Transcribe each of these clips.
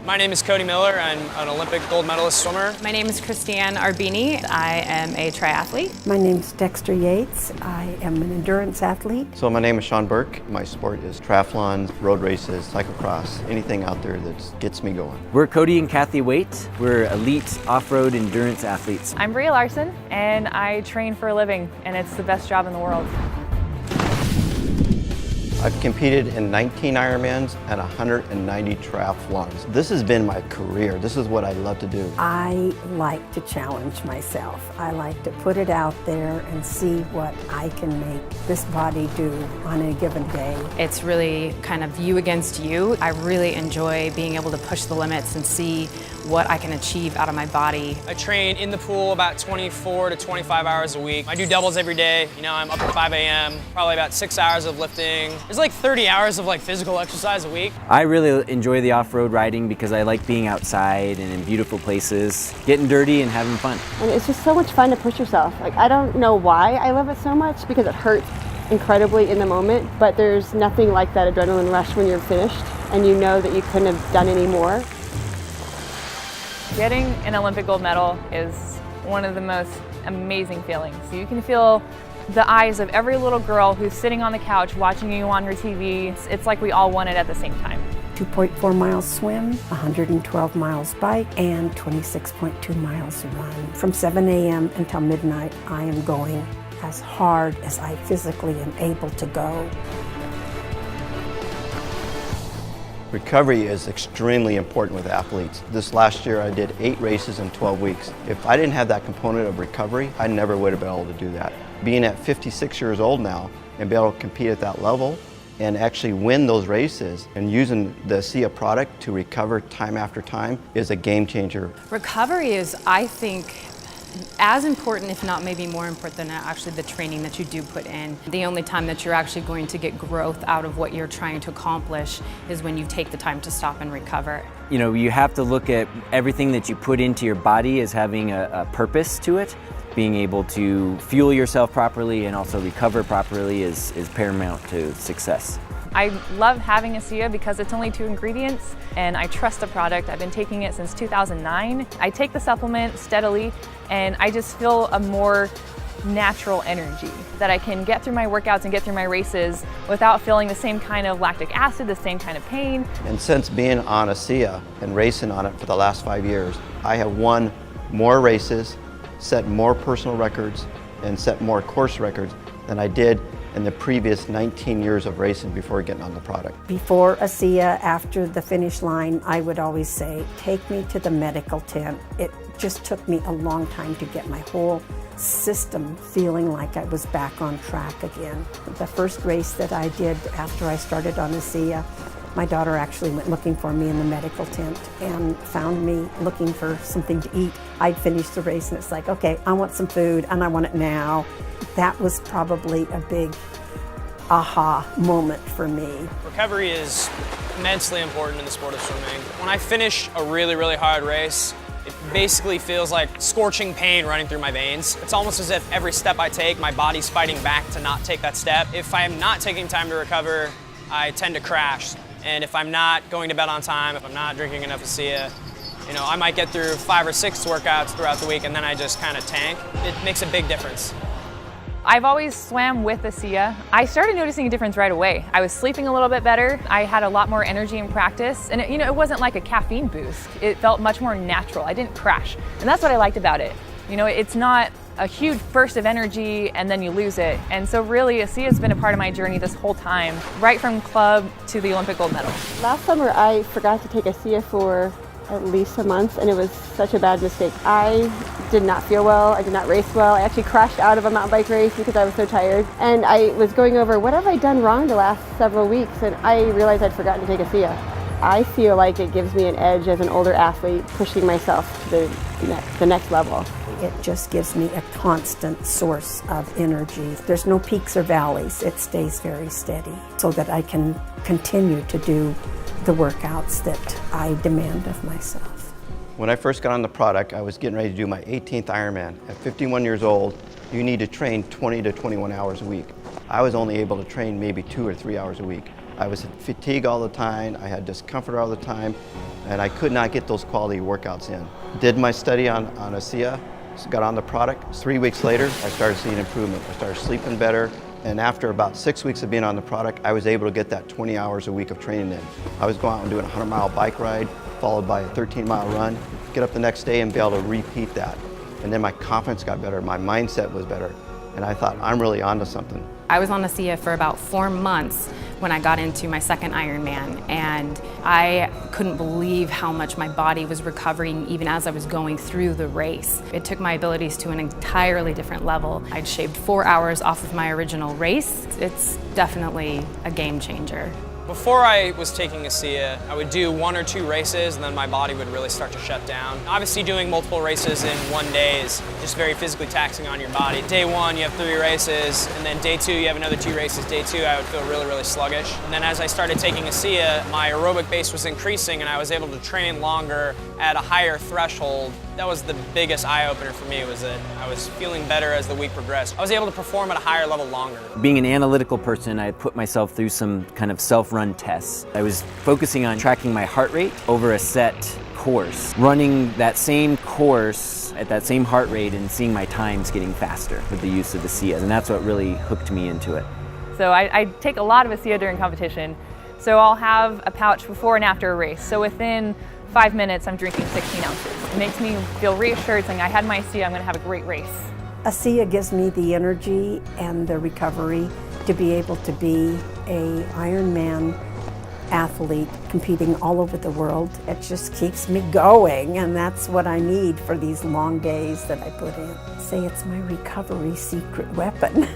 My name is Cody Miller. I'm an Olympic gold medalist swimmer. My name is Christiane Arbini. I am a triathlete. My name is Dexter Yates. I am an endurance athlete. So my name is Sean Burke. My sport is triathlons, road races, cyclocross, anything out there that gets me going. We're Cody and Kathy Waite. We're elite off-road endurance athletes. I'm Bria Larson, and I train for a living, and it's the best job in the world. I've competed in 19 Ironmans and 190 triathlons. This has been my career. This is what I love to do. I like to challenge myself. I like to put it out there and see what I can make this body do on a given day. It's really kind of you against you. I really enjoy being able to push the limits and see what I can achieve out of my body. I train in the pool about 24 to 25 hours a week. I do doubles every day. You know, I'm up at 5 a.m., probably about 6 hours of lifting. There's like 30 hours of physical exercise a week. I really enjoy the off-road riding because I like being outside and in beautiful places, getting dirty and having fun. And it's just so much fun to push yourself. I don't know why I love it so much, because it hurts incredibly in the moment, but there's nothing like that adrenaline rush when you're finished and you know that you couldn't have done any more. Getting an Olympic gold medal is one of the most amazing feelings. You can feel the eyes of every little girl who's sitting on the couch watching you on her TV. It's like we all won it at the same time. 2.4 miles swim, 112 miles bike, and 26.2 miles run. From 7 a.m. until midnight, I am going as hard as I physically am able to go. Recovery is extremely important with athletes. This last year I did 8 races in 12 weeks. If I didn't have that component of recovery, I never would have been able to do that. Being at 56 years old now and be able to compete at that level and actually win those races and using the Asea product to recover time after time is a game changer. Recovery is, I think, as important, if not maybe more important than actually the training that you do put in. The only time that you're actually going to get growth out of what you're trying to accomplish is when you take the time to stop and recover. You know, you have to look at everything that you put into your body as having a purpose to it. Being able to fuel yourself properly and also recover properly is paramount to success. I love having Asea because it's only 2 ingredients, and I trust the product. I've been taking it since 2009. I take the supplement steadily, and I just feel a more natural energy that I can get through my workouts and get through my races without feeling the same kind of lactic acid, the same kind of pain. And since being on Asea and racing on it for the last 5 years, I have won more races, set more personal records, and set more course records than I did in the previous 19 years of racing before getting on the product. Before Asea, after the finish line, I would always say, take me to the medical tent. It just took me a long time to get my whole system feeling like I was back on track again. The first race that I did after I started on Asea, my daughter actually went looking for me in the medical tent and found me looking for something to eat. I'd finished the race and it's like, okay, I want some food and I want it now. That was probably a big aha moment for me. Recovery is immensely important in the sport of swimming. When I finish a really, really hard race, it basically feels like scorching pain running through my veins. It's almost as if every step I take, my body's fighting back to not take that step. If I'm not taking time to recover, I tend to crash. And if I'm not going to bed on time, if I'm not drinking enough Asea, I might get through 5 or 6 workouts throughout the week and then I just kind of tank. It makes a big difference. I've always swam with Asea. I started noticing a difference right away. I was sleeping a little bit better. I had a lot more energy in practice. And it wasn't like a caffeine boost. It felt much more natural. I didn't crash. And that's what I liked about it. It's not a huge burst of energy and then you lose it. And so really, Asea's been a part of my journey this whole time, right from club to the Olympic gold medal. Last summer, I forgot to take Asea for at least a month, and it was such a bad mistake. I did not feel well. I did not race well. I actually crashed out of a mountain bike race because I was so tired. And I was going over, what have I done wrong the last several weeks? And I realized I'd forgotten to take Asea. I feel like it gives me an edge as an older athlete, pushing myself to the next level. It just gives me a constant source of energy. There's no peaks or valleys. It stays very steady so that I can continue to do the workouts that I demand of myself. When I first got on the product, I was getting ready to do my 18th Ironman. At 51 years old, you need to train 20 to 21 hours a week. I was only able to train maybe 2 or 3 hours a week. I was fatigued all the time, I had discomfort all the time, and I could not get those quality workouts in. Did my study on Asea, got on the product. 3 weeks later, I started seeing improvement. I started sleeping better, and after about 6 weeks of being on the product, I was able to get that 20 hours a week of training in. I was going out and doing a 100-mile bike ride, followed by a 13-mile run, get up the next day and be able to repeat that. And then my confidence got better, my mindset was better, and I thought, I'm really onto something. I was on Asea for about 4 months when I got into my second Ironman, and I couldn't believe how much my body was recovering even as I was going through the race. It took my abilities to an entirely different level. I'd shaved 4 hours off of my original race. It's definitely a game changer. Before I was taking Asea, I would do 1 or 2 races and then my body would really start to shut down. Obviously doing multiple races in one day is just very physically taxing on your body. Day 1 you have 3 races, and then day 2 you have another 2 races. Day 2 I would feel really, really sluggish. And then as I started taking Asea, my aerobic base was increasing and I was able to train longer at a higher threshold. That was the biggest eye-opener for me, was that I was feeling better as the week progressed. I was able to perform at a higher level longer. Being an analytical person, I put myself through some kind of self-run tests. I was focusing on tracking my heart rate over a set course, running that same course at that same heart rate and seeing my times getting faster with the use of Asea, and that's what really hooked me into it. So I take a lot of Asea during competition. So I'll have a pouch before and after a race. So within 5 minutes, I'm drinking 16 ounces. It makes me feel reassured, saying I had my Asea, I'm gonna have a great race. Asea gives me the energy and the recovery to be able to be an Ironman athlete competing all over the world. It just keeps me going, and that's what I need for these long days that I put in. Say it's my recovery secret weapon.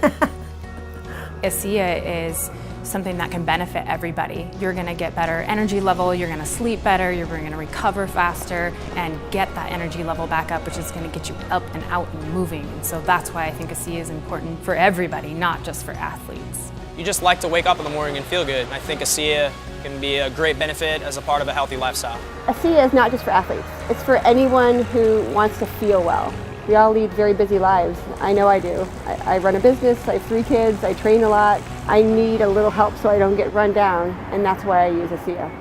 Asea is something that can benefit everybody. You're gonna get better energy level, you're gonna sleep better, you're gonna recover faster and get that energy level back up, which is gonna get you up and out and moving. And so that's why I think Asea is important for everybody, not just for athletes. You just like to wake up in the morning and feel good. And I think Asea can be a great benefit as a part of a healthy lifestyle. Asea is not just for athletes. It's for anyone who wants to feel well. We all lead very busy lives. I know I do. I run a business, I have 3 kids, I train a lot. I need a little help so I don't get run down, and that's why I use Asea.